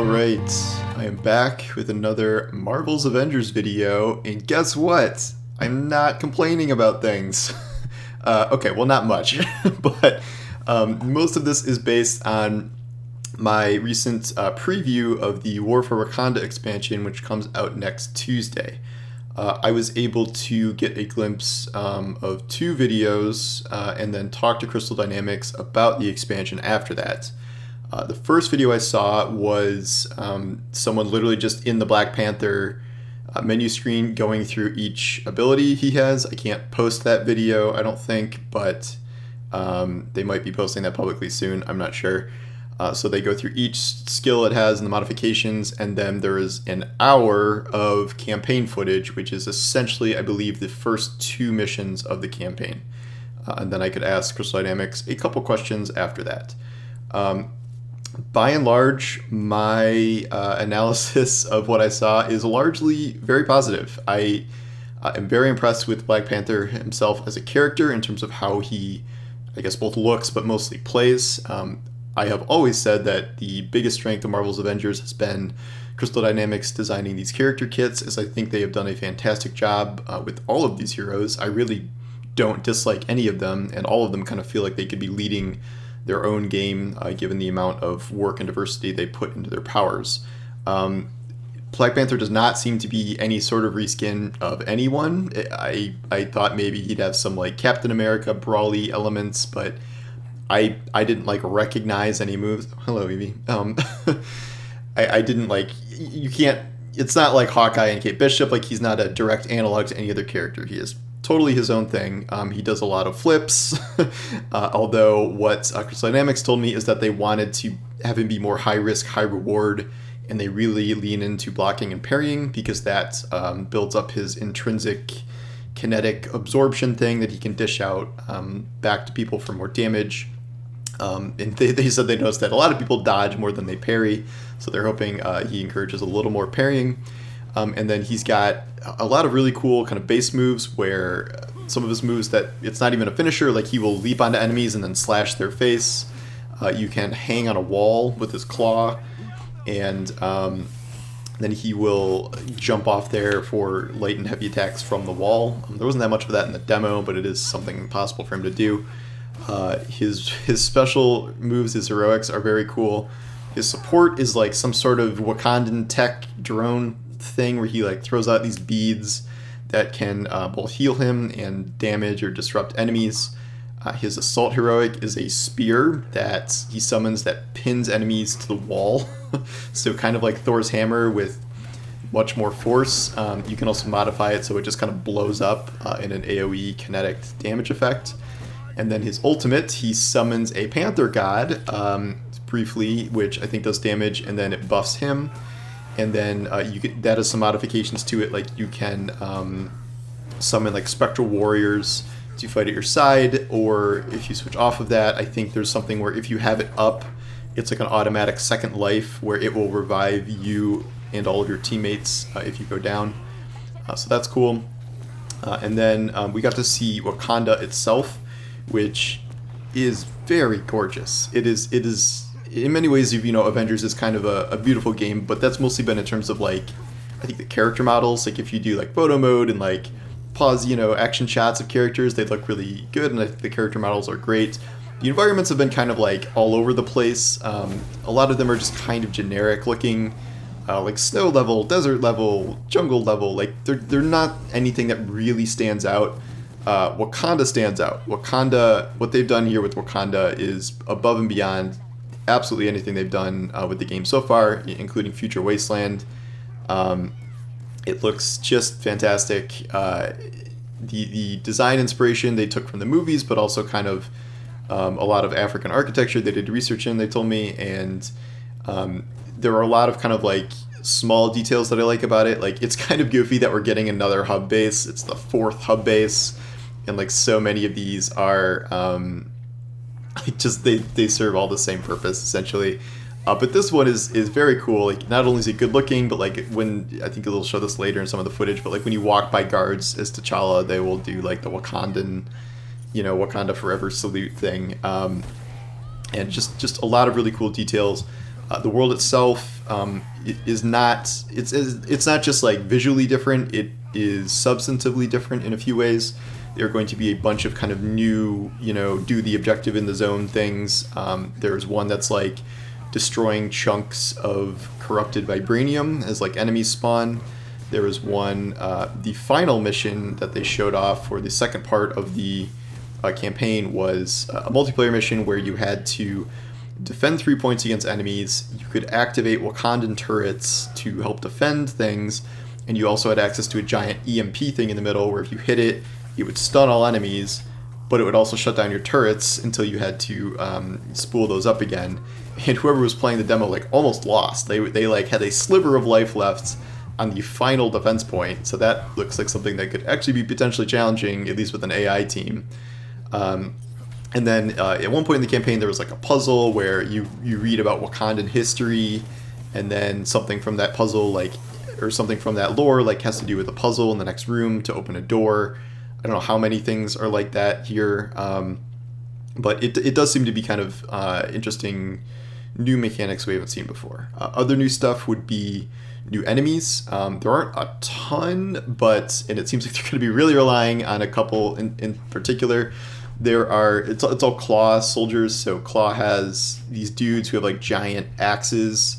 Alright, I am back with another Marvel's Avengers video, and guess what? I'm not complaining about things. Okay, well not much, but most of this is based on my recent preview of the War for Wakanda expansion, which comes out next Tuesday. I was able to get a glimpse of two videos and then talk to Crystal Dynamics about the expansion after that. The first video I saw was someone literally just in the Black Panther menu screen going through each ability he has. I can't post that video, I don't think, but they might be posting that publicly soon, I'm not sure. So they go through each skill it has and the modifications, and then there is an hour of campaign footage, which is essentially, I believe, the first two missions of the campaign. And then I could ask Crystal Dynamics a couple questions after that. By and large, my analysis of what I saw is largely very positive. I am very impressed with Black Panther himself as a character in terms of how he, I guess, both looks but mostly plays. I have always said that the biggest strength of Marvel's Avengers has been Crystal Dynamics designing these character kits, as I think they have done a fantastic job with all of these heroes. I really don't dislike any of them, and all of them kind of feel like they could be leading their own game given the amount of work and diversity they put into their powers. Black Panther does not seem to be any sort of reskin of anyone. I thought maybe he'd have some like Captain America brawly elements, but I didn't like recognize any moves. Hello, Evie. I didn't like, you can't, it's not like Hawkeye and Kate Bishop, like he's not a direct analog to any other character. He is totally his own thing. He does a lot of flips, although what Crystal Dynamics told me is that they wanted to have him be more high risk, high reward, and they really lean into blocking and parrying because that builds up his intrinsic kinetic absorption thing that he can dish out back to people for more damage. And they said they noticed that a lot of people dodge more than they parry, so they're hoping he encourages a little more parrying. And then he's got a lot of really cool kind of base moves where some of his moves that it's not even a finisher, like he will leap onto enemies and then slash their face. You can hang on a wall with his claw, and then he will jump off there for light and heavy attacks from the wall. There wasn't that much of that in the demo, but it is something possible for him to do. His special moves, his heroics, are very cool. His support is like some sort of Wakandan tech drone thing where he like throws out these beads that can both heal him and damage or disrupt enemies. His assault heroic is a spear that he summons that pins enemies to the wall. So kind of like Thor's hammer with much more force. You can also modify it so it just kind of blows up in an AoE kinetic damage effect. And then his ultimate, he summons a Panther God briefly, which I think does damage, and then it buffs him. And then that has some modifications to it, like you can summon like Spectral Warriors to fight at your side, or if you switch off of that, I think there's something where if you have it up, it's like an automatic second life where it will revive you and all of your teammates if you go down. So that's cool. And then we got to see Wakanda itself, which is very gorgeous. It is in many ways, Avengers is kind of a beautiful game, but that's mostly been in terms of like, I think the character models, like if you do like photo mode and like pause, action shots of characters, they look really good, and I think the character models are great. The environments have been kind of like all over the place. A lot of them are just kind of generic looking, like snow level, desert level, jungle level. Like they're not anything that really stands out. Wakanda stands out. Wakanda, what they've done here with Wakanda is above and beyond absolutely anything they've done with the game so far, including Future Wasteland. It looks just fantastic. The design inspiration they took from the movies, but also kind of a lot of African architecture they did research in, they told me, and there are a lot of kind of like small details that I like about it. Like it's kind of goofy that we're getting another hub base. It's the fourth hub base, and like so many of these are just they serve all the same purpose essentially. But this one is very cool. Like not only is it good looking, but like when I think they'll show this later in some of the footage, but like when you walk by guards as T'Challa, they will do like the Wakandan, Wakanda forever salute thing, and just a lot of really cool details. The world itself is not it's not just like visually different. It is substantively different in a few ways. There are going to be a bunch of kind of new, do the objective in the zone things. There's one that's like destroying chunks of corrupted vibranium as like enemies spawn. There was one, the final mission that they showed off for the second part of the campaign was a multiplayer mission where you had to defend 3 points against enemies. You could activate Wakandan turrets to help defend things, and you also had access to a giant EMP thing in the middle where if you hit it, it would stun all enemies, but it would also shut down your turrets until you had to spool those up again. And whoever was playing the demo like almost lost. They like had a sliver of life left on the final defense point, so that looks like something that could actually be potentially challenging, at least with an AI team. And then at one point in the campaign, there was like a puzzle where you read about Wakandan history, and then something from that puzzle, or something from that lore, has to do with a puzzle in the next room to open a door. I don't know how many things are like that here, but it does seem to be kind of interesting new mechanics we haven't seen before. Other new stuff would be new enemies. There aren't a ton, and it seems like they're going to be really relying on a couple in particular. It's all Claw soldiers, so Claw has these dudes who have like giant axes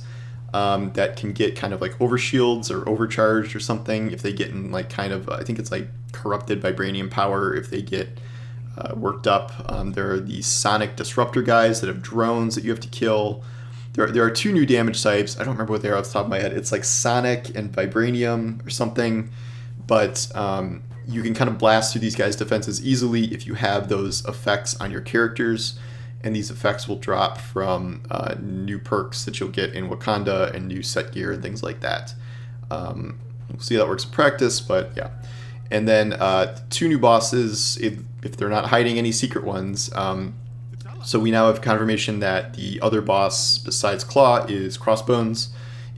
that can get kind of like overshields or overcharged or something if they get in like kind of, I think it's like corrupted vibranium power if they get worked up. There are these sonic disruptor guys that have drones that you have to kill. There are two new damage types. I don't remember what they are off the top of my head. It's like sonic and vibranium or something, but you can kind of blast through these guys' defenses easily if you have those effects on your characters, and these effects will drop from new perks that you'll get in Wakanda and new set gear and things like that. We'll see how that works in practice, but yeah. And then two new bosses, if they're not hiding any secret ones. So we now have confirmation that the other boss besides Claw is Crossbones.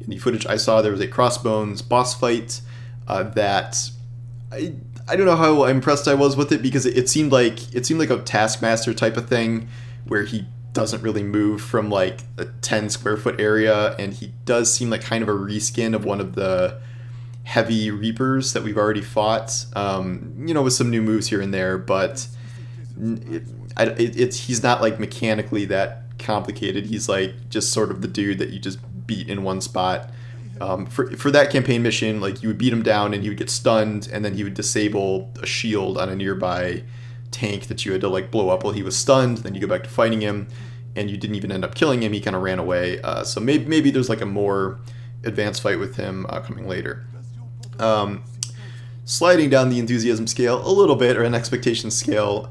In the footage I saw, there was a Crossbones boss fight that I don't know how impressed I was with it, because it seemed like a Taskmaster type of thing where he doesn't really move from like a 10 square foot area, and he does seem like kind of a reskin of one of the heavy Reapers that we've already fought, with some new moves here and there, but he's not like mechanically that complicated. He's like just sort of the dude that you just beat in one spot. For that campaign mission, like you would beat him down and he would get stunned, and then he would disable a shield on a nearby tank that you had to like blow up while he was stunned. Then you go back to fighting him, and you didn't even end up killing him. He kind of ran away. So maybe there's like a more advanced fight with him coming later. Sliding down the enthusiasm scale a little bit, or an expectation scale.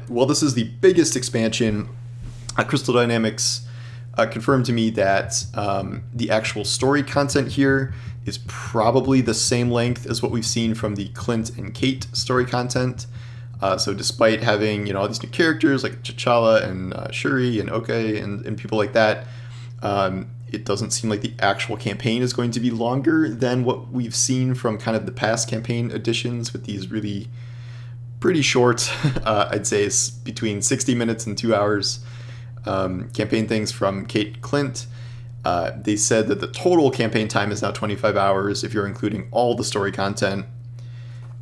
Well, this is the biggest expansion. Crystal Dynamics confirmed to me that the actual story content here is probably the same length as what we've seen from the Clint and Kate story content. So despite having all these new characters like T'Challa and Shuri and Oke and people like that, it doesn't seem like the actual campaign is going to be longer than what we've seen from kind of the past campaign editions with these really pretty short, I'd say it's between 60 minutes and 2 hours campaign things from Kate and Clint. They said that the total campaign time is now 25 hours if you're including all the story content.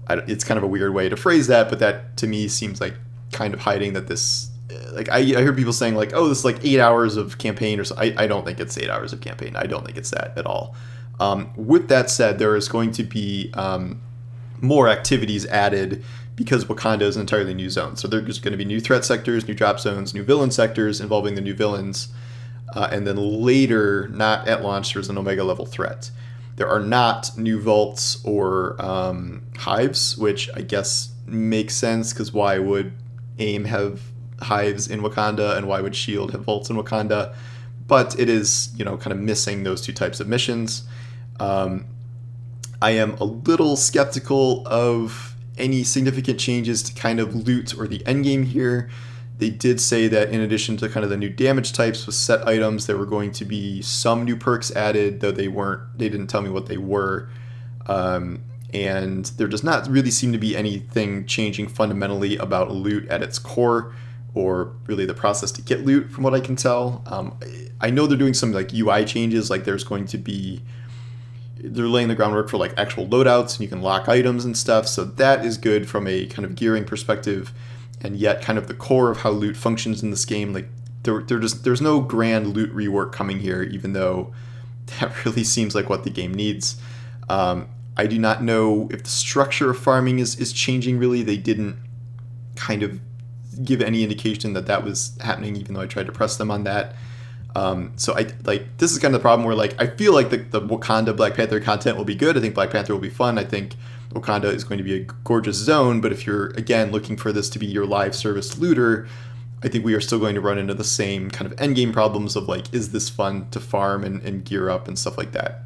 It's kind of a weird way to phrase that, but that to me seems like kind of hiding that this, like I hear people saying like, oh, this is like 8 hours of campaign or so. I don't think it's 8 hours of campaign. I don't think it's that at all. With that said, there is going to be more activities added because Wakanda is an entirely new zone. So there's going to be new threat sectors, new drop zones, new villain sectors involving the new villains. And then later, not at launch, there's an Omega level threat. There are not new vaults or hives, which I guess makes sense, because why would AIM have hives in Wakanda and why would SHIELD have vaults in Wakanda? But it is, kind of missing those two types of missions. I am a little skeptical of any significant changes to kind of loot or the endgame here. They did say that in addition to kind of the new damage types with set items, there were going to be some new perks added, though they didn't tell me what they were. And there does not really seem to be anything changing fundamentally about loot at its core, or really the process to get loot, from what I can tell. I know they're doing some like UI changes, like they're laying the groundwork for like actual loadouts, and you can lock items and stuff, so that is good from a kind of gearing perspective. And yet kind of the core of how loot functions in this game, like there's no grand loot rework coming here, even though that really seems like what the game needs. I do not know if the structure of farming is changing really. They didn't kind of give any indication that was happening, even though I tried to press them on that. So this is kind of the problem where like I feel like the Wakanda Black Panther content will be good. I think Black Panther will be fun. I think Wakanda is going to be a gorgeous zone, but if you're again looking for this to be your live service looter, I think we are still going to run into the same kind of endgame problems of like, is this fun to farm and gear up and stuff like that?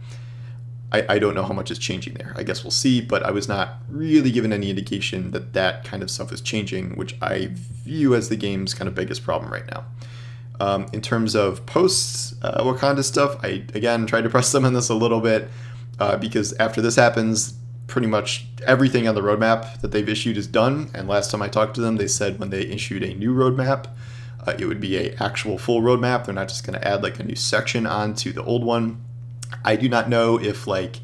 I don't know how much is changing there. I guess we'll see, but I was not really given any indication that kind of stuff is changing, which I view as the game's kind of biggest problem right now. In terms of post-Wakanda stuff, I, again, tried to press them on this a little bit because after this happens, pretty much everything on the roadmap that they've issued is done. And last time I talked to them, they said when they issued a new roadmap, it would be a actual full roadmap. They're not just going to add like a new section onto the old one. I do not know if like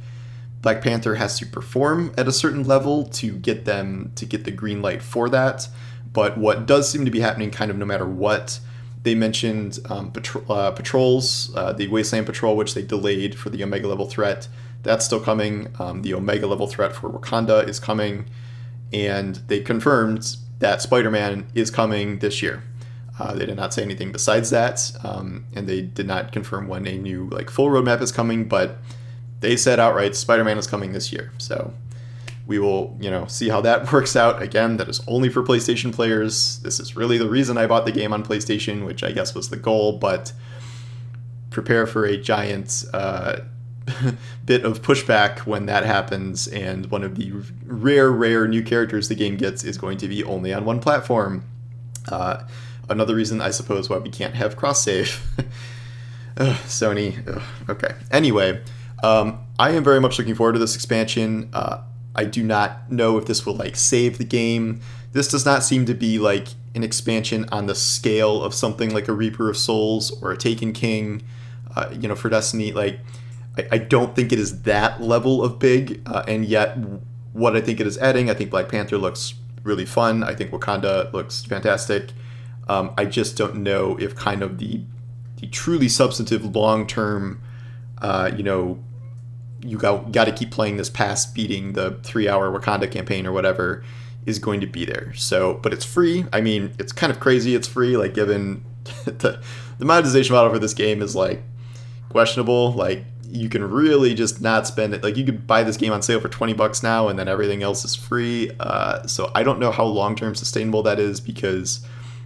Black Panther has to perform at a certain level to get them to get the green light for that. But what does seem to be happening kind of no matter what, they mentioned patrols, the Wasteland Patrol, which they delayed for the Omega level threat. That's still coming. The Omega level threat for Wakanda is coming. And they confirmed that Spider-Man is coming this year. They did not say anything besides that, and they did not confirm when a new like full roadmap is coming, but they said outright Spider-Man is coming this year. So we will, see how that works out. Again, that is only for PlayStation players. This is really the reason I bought the game on PlayStation, which I guess was the goal, but prepare for a giant bit of pushback when that happens, and one of the rare new characters the game gets is going to be only on one platform. Another reason, I suppose, why we can't have cross-save. Sony. Ugh, okay. Anyway, I am very much looking forward to this expansion. I do not know if this will, like, save the game. This does not seem to be, like, an expansion on the scale of something like a Reaper of Souls or a Taken King, for Destiny. Like, I don't think it is that level of big, and yet what I think it is adding, I think Black Panther looks really fun. I think Wakanda looks fantastic. I just don't know if kind of the truly substantive long-term, you got to keep playing this past beating the 3-hour Wakanda campaign or whatever is going to be there. So, but it's free. I mean, it's kind of crazy it's free, like given the monetization model for this game is like questionable. Like you can really just not spend it. Like you could buy this game on sale for $20 now and then everything else is free. So I don't know how long-term sustainable that is, because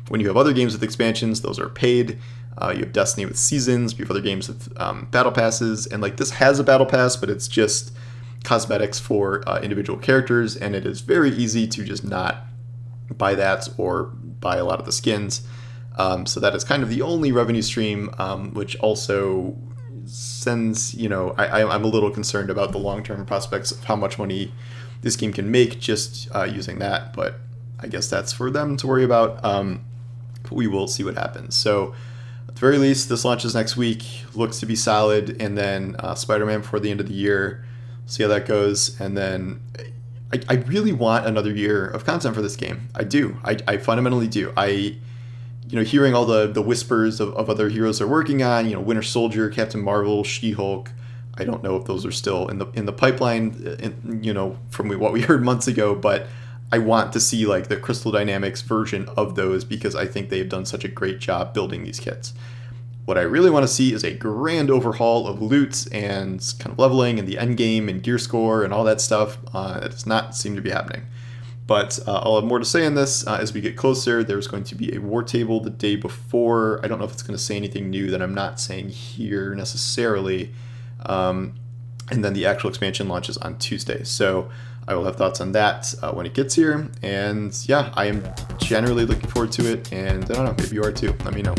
when you have other games with expansions, those are paid. You have Destiny with seasons, you have other games with battle passes, and like this has a battle pass, but it's just cosmetics for individual characters, and it is very easy to just not buy that or buy a lot of the skins. So that is kind of the only revenue stream, which also sends, I'm a little concerned about the long-term prospects of how much money this game can make just using that, but I guess that's for them to worry about. We will see what happens. So at the very least, this launches next week, looks to be solid, and then Spider-Man before the end of the year. See how that goes, and then I really want another year of content for this game. I do. I fundamentally do. Hearing all the whispers of other heroes they're working on, Winter Soldier, Captain Marvel, She-Hulk. I don't know if those are still in the pipeline, from what we heard months ago, but I want to see like the Crystal Dynamics version of those, because I think they've done such a great job building these kits. What I really want to see is a grand overhaul of loot and kind of leveling and the end game and gear score and all that stuff. That does not seem to be happening. But I'll have more to say on this as we get closer. There's going to be a war table the day before. I don't know if it's going to say anything new that I'm not saying here necessarily. And then the actual expansion launches on Tuesday. So I will have thoughts on that when it gets here. And yeah, I am generally looking forward to it. And I don't know, maybe you are too. Let me know.